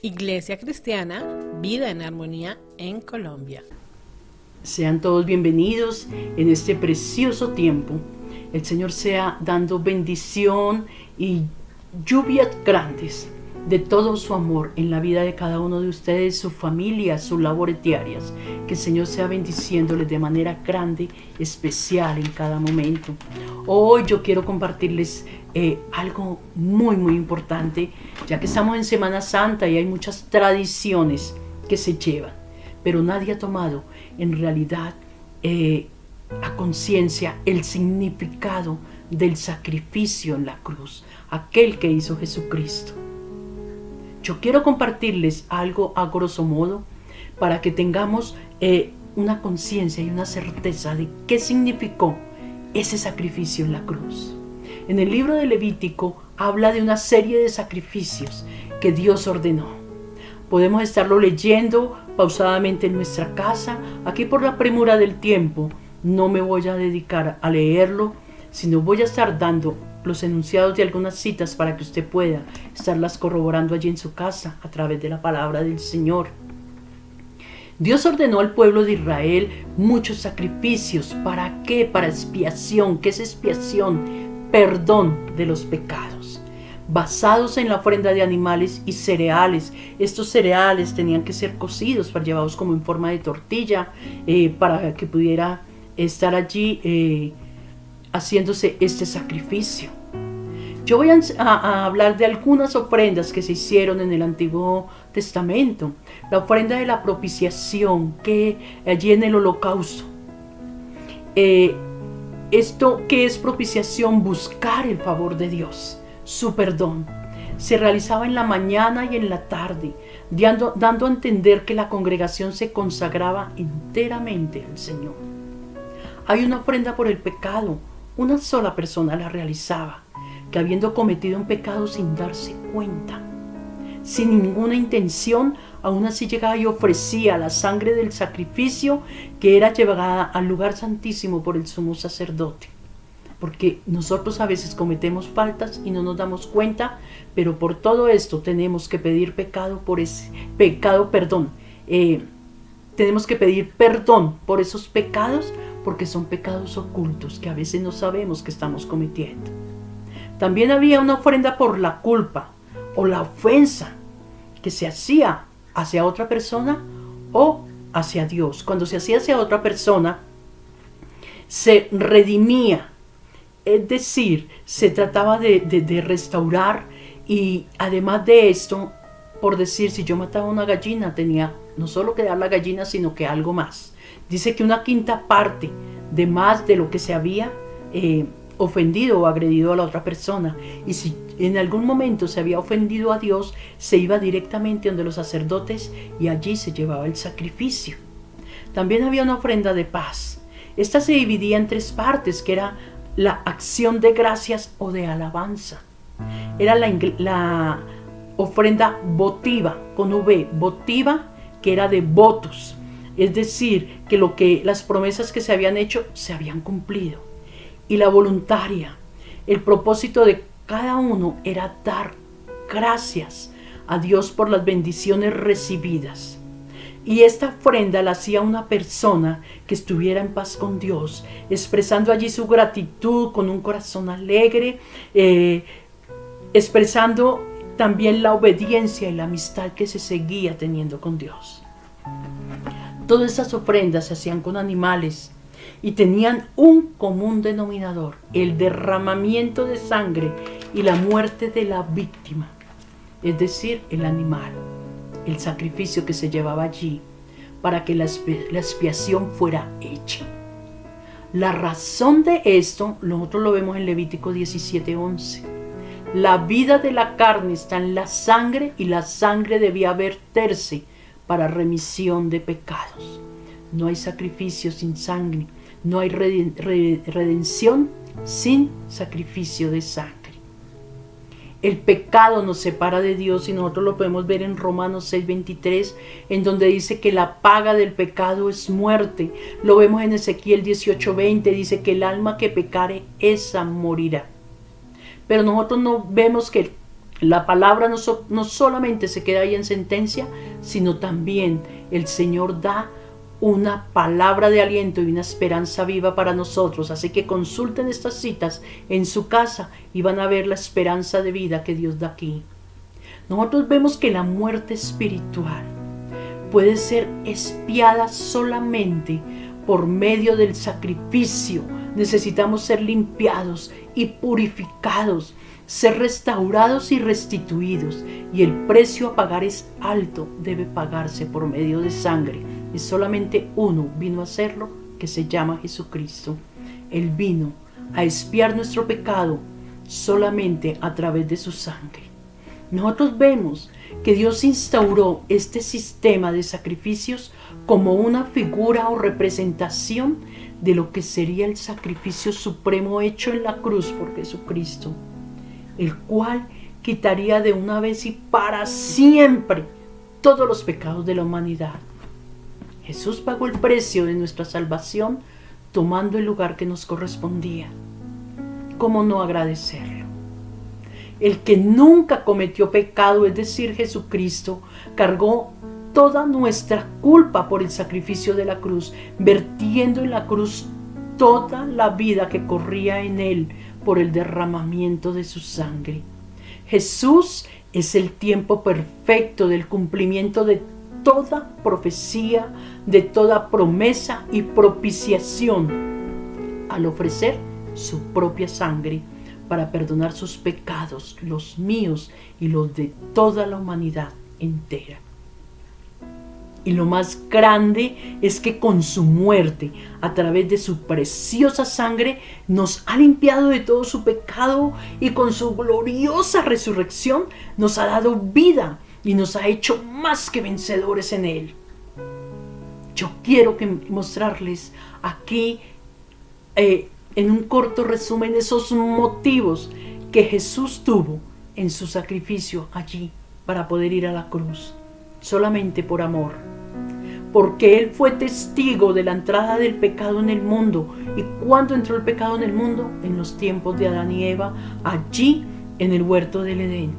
Iglesia Cristiana, Vida en Armonía en Colombia. Sean todos bienvenidos en este precioso tiempo. El Señor sea dando bendición y lluvias grandes de todo su amor en la vida de cada uno de ustedes, su familia, sus labores diarias. Que el Señor sea bendiciéndoles de manera grande, especial en cada momento. Hoy yo quiero compartirles algo muy importante, ya que estamos en Semana Santa y hay muchas tradiciones que se llevan, pero nadie ha tomado en realidad a conciencia el significado del sacrificio en la cruz, aquel que hizo Jesucristo. Yo quiero compartirles algo a grosso modo para que tengamos una conciencia y una certeza de qué significó ese sacrificio en la cruz. En el libro de Levítico habla de una serie de sacrificios que Dios ordenó. Podemos estarlo leyendo pausadamente en nuestra casa. Aquí por la premura del tiempo no me voy a dedicar a leerlo, sino voy a estar dando los enunciados de algunas citas para que usted pueda estarlas corroborando allí en su casa a través de la palabra del Señor. Dios ordenó al pueblo de Israel muchos sacrificios. ¿Para qué? Para expiación. ¿Qué es expiación? Perdón de los pecados, basados en la ofrenda de animales y cereales. Estos cereales tenían que ser cocidos, llevados como en forma de tortilla, para que pudiera estar allí haciéndose este sacrificio. Yo voy a hablar de algunas ofrendas que se hicieron en el Antiguo Testamento. La ofrenda de la propiciación, que allí en el holocausto. Esto que es propiciación, buscar el favor de Dios, su perdón. Se realizaba en la mañana y en la tarde, dando a entender que la congregación se consagraba enteramente al Señor. Hay una ofrenda por el pecado. Una sola persona la realizaba, que habiendo cometido un pecado sin darse cuenta, sin ninguna intención, aún así llegaba y ofrecía la sangre del sacrificio que era llevada al lugar santísimo por el sumo sacerdote. Porque nosotros a veces cometemos faltas y no nos damos cuenta, pero por todo esto tenemos que pedir tenemos que pedir perdón por esos pecados, porque son pecados ocultos que a veces no sabemos que estamos cometiendo. También había una ofrenda por la culpa o la ofensa que se hacía hacia otra persona o hacia Dios. Cuando se hacía hacia otra persona, se redimía, es decir, se trataba de restaurar, y además de esto, por decir, si yo mataba una gallina, tenía no solo que dar la gallina, sino que algo más. Dice que una quinta parte de más de lo que se había ofendido o agredido a la otra persona. Y si en algún momento se había ofendido a Dios, se iba directamente donde los sacerdotes y allí se llevaba el sacrificio. También había una ofrenda de paz. Esta se dividía en tres partes, que era la acción de gracias o de alabanza. Era la ofrenda votiva, con V, votiva, que era de votos. Es decir, que las promesas que se habían hecho se habían cumplido. Y la voluntaria, el propósito de cada uno era dar gracias a Dios por las bendiciones recibidas. Y esta ofrenda la hacía una persona que estuviera en paz con Dios, expresando allí su gratitud con un corazón alegre, expresando también la obediencia y la amistad que se seguía teniendo con Dios. Todas estas ofrendas se hacían con animales y tenían un común denominador: el derramamiento de sangre y la muerte de la víctima, es decir, el animal, el sacrificio que se llevaba allí para que la expiación fuera hecha. La razón de esto, nosotros lo vemos en Levítico 17:11. La vida de la carne está en la sangre, y la sangre debía verterse para remisión de pecados. No hay sacrificio sin sangre, no hay redención sin sacrificio de sangre. El pecado nos separa de Dios, y nosotros lo podemos ver en Romanos 6:23, en donde dice que la paga del pecado es muerte. Lo vemos en Ezequiel 18:20, dice que el alma que pecare, esa morirá. Pero nosotros no vemos que La palabra no solamente se queda ahí en sentencia, sino también el Señor da una palabra de aliento y una esperanza viva para nosotros. Así que consulten estas citas en su casa y van a ver la esperanza de vida que Dios da aquí. Nosotros vemos que la muerte espiritual puede ser expiada solamente por medio del sacrificio. Necesitamos ser limpiados y purificados, ser restaurados y restituidos, y el precio a pagar es alto, debe pagarse por medio de sangre, y solamente uno vino a hacerlo, que se llama Jesucristo. Él vino a expiar nuestro pecado solamente a través de su sangre. Nosotros vemos que Dios instauró este sistema de sacrificios como una figura o representación de lo que sería el sacrificio supremo hecho en la cruz por Jesucristo, el cual quitaría de una vez y para siempre todos los pecados de la humanidad. Jesús pagó el precio de nuestra salvación tomando el lugar que nos correspondía. ¿Cómo no agradecerlo? El que nunca cometió pecado, es decir, Jesucristo, cargó toda nuestra culpa por el sacrificio de la cruz, vertiendo en la cruz toda la vida que corría en él por el derramamiento de su sangre. Jesús es el tiempo perfecto del cumplimiento de toda profecía, de toda promesa y propiciación, al ofrecer su propia sangre para perdonar sus pecados, los míos y los de toda la humanidad entera. Y lo más grande es que con su muerte, a través de su preciosa sangre, nos ha limpiado de todo su pecado, y con su gloriosa resurrección nos ha dado vida y nos ha hecho más que vencedores en él. Yo quiero mostrarles aquí en un corto resumen esos motivos que Jesús tuvo en su sacrificio allí para poder ir a la cruz, solamente por amor. Porque Él fue testigo de la entrada del pecado en el mundo. ¿Y cuándo entró el pecado en el mundo? En los tiempos de Adán y Eva, allí en el huerto del Edén.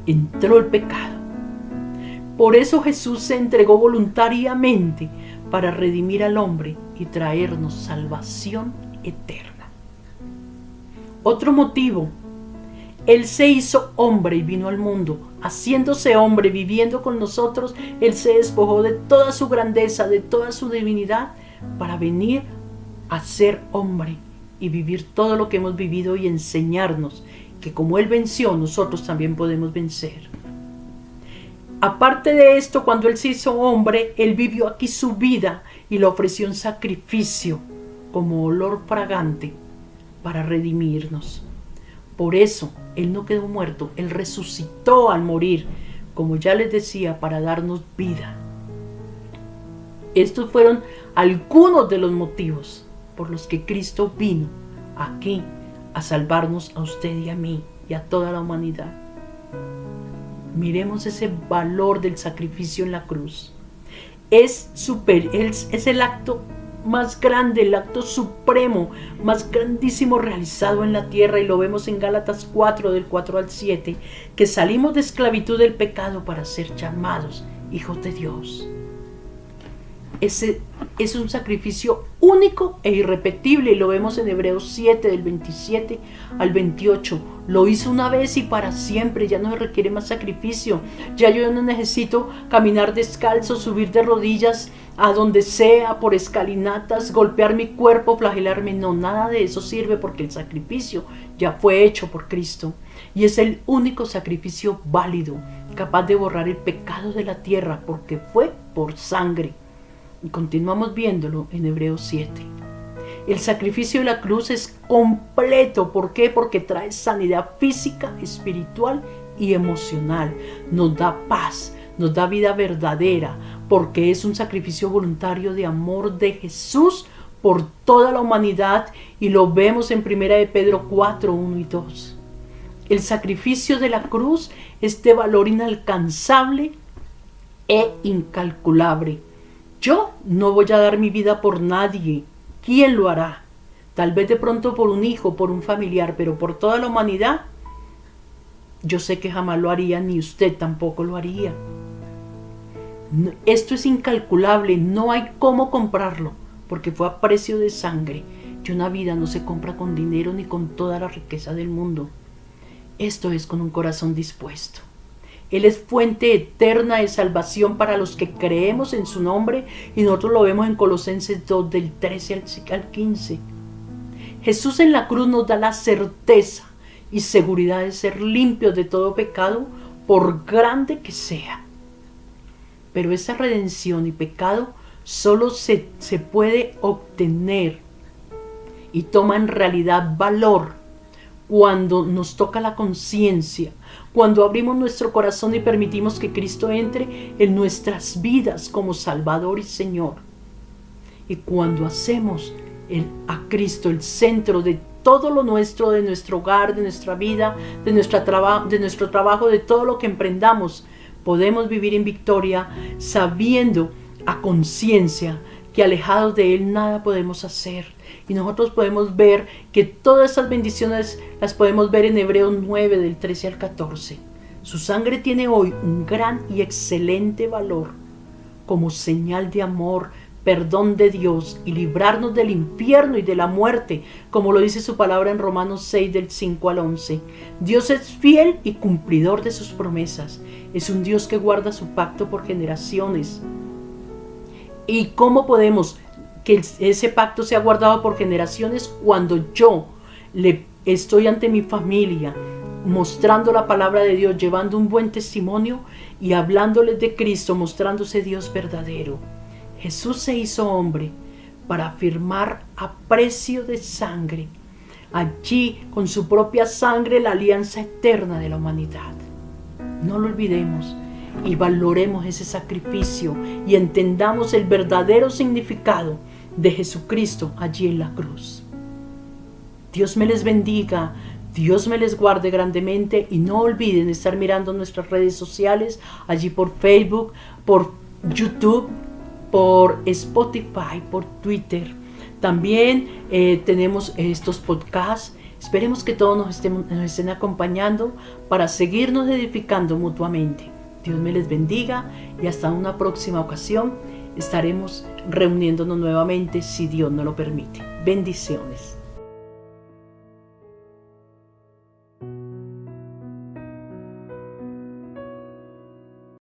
Entró el pecado. Por eso Jesús se entregó voluntariamente para redimir al hombre y traernos salvación eterna. Otro motivo: Él se hizo hombre y vino al mundo. Haciéndose hombre, viviendo con nosotros, Él se despojó de toda su grandeza, de toda su divinidad, para venir a ser hombre y vivir todo lo que hemos vivido y enseñarnos que como Él venció, nosotros también podemos vencer. Aparte de esto, cuando Él se hizo hombre, Él vivió aquí su vida y lo ofreció en sacrificio como olor fragante para redimirnos. Por eso Él no quedó muerto, Él resucitó al morir, como ya les decía, para darnos vida. Estos fueron algunos de los motivos por los que Cristo vino aquí a salvarnos a usted y a mí y a toda la humanidad. Miremos ese valor del sacrificio en la cruz. Es el acto más grande, el acto supremo, más grandísimo realizado en la tierra, y lo vemos en Gálatas 4, del 4 al 7, que salimos de esclavitud del pecado para ser llamados hijos de Dios. Ese es un sacrificio único e irrepetible, y lo vemos en Hebreos 7, del 27 al 28. Lo hizo una vez y para siempre, ya no requiere más sacrificio. Ya yo no necesito caminar descalzo, subir de rodillas a donde sea, por escalinatas, golpear mi cuerpo, flagelarme. No, nada de eso sirve, porque el sacrificio ya fue hecho por Cristo. Y es el único sacrificio válido, capaz de borrar el pecado de la tierra, porque fue por sangre. Y continuamos viéndolo en Hebreos 7. El sacrificio de la cruz es completo. ¿Por qué? Porque trae sanidad física, espiritual y emocional. Nos da paz, nos da vida verdadera, porque es un sacrificio voluntario de amor de Jesús por toda la humanidad, y lo vemos en 1 de Pedro 4, 1 y 2. El sacrificio de la cruz es de valor inalcanzable e incalculable. Yo no voy a dar mi vida por nadie. ¿Quién lo hará? Tal vez de pronto por un hijo, por un familiar, pero por toda la humanidad Yo sé que jamás lo haría, ni usted tampoco lo haría. Esto es incalculable, no hay cómo comprarlo, porque fue a precio de sangre. Y una vida no se compra con dinero ni con toda la riqueza del mundo. Esto es con un corazón dispuesto. Él es fuente eterna de salvación para los que creemos en su nombre, y nosotros lo vemos en Colosenses 2, del 13 al 15. Jesús en la cruz nos da la certeza y seguridad de ser limpios de todo pecado, por grande que sea. Pero esa redención y pecado solo se puede obtener y toma en realidad valor cuando nos toca la conciencia, cuando abrimos nuestro corazón y permitimos que Cristo entre en nuestras vidas como Salvador y Señor. Y cuando hacemos a Cristo el centro de todo lo nuestro, de nuestro hogar, de nuestra vida, de nuestro trabajo, de todo lo que emprendamos, podemos vivir en victoria, sabiendo a conciencia que alejados de Él nada podemos hacer. Y nosotros podemos ver que todas esas bendiciones las podemos ver en Hebreos 9, del 13 al 14. Su sangre tiene hoy un gran y excelente valor como señal de amor, perdón de Dios y librarnos del infierno y de la muerte, como lo dice su palabra en Romanos 6, del 5 al 11. Dios es fiel y cumplidor de sus promesas. Es un Dios que guarda su pacto por generaciones. ¿Y cómo podemos que ese pacto sea guardado por generaciones? Cuando yo estoy ante mi familia, mostrando la palabra de Dios, llevando un buen testimonio y hablándoles de Cristo, mostrándose Dios verdadero. Jesús se hizo hombre para firmar a precio de sangre, allí con su propia sangre, la alianza eterna de la humanidad. No lo olvidemos y valoremos ese sacrificio y entendamos el verdadero significado de Jesucristo allí en la cruz. Dios me les bendiga, Dios me les guarde grandemente, y no olviden estar mirando nuestras redes sociales, allí por Facebook, por YouTube, por Spotify, por Twitter. También tenemos estos podcasts. Esperemos que todos nos estén acompañando para seguirnos edificando mutuamente. Dios me les bendiga y hasta una próxima ocasión estaremos reuniéndonos nuevamente, si Dios nos lo permite. Bendiciones.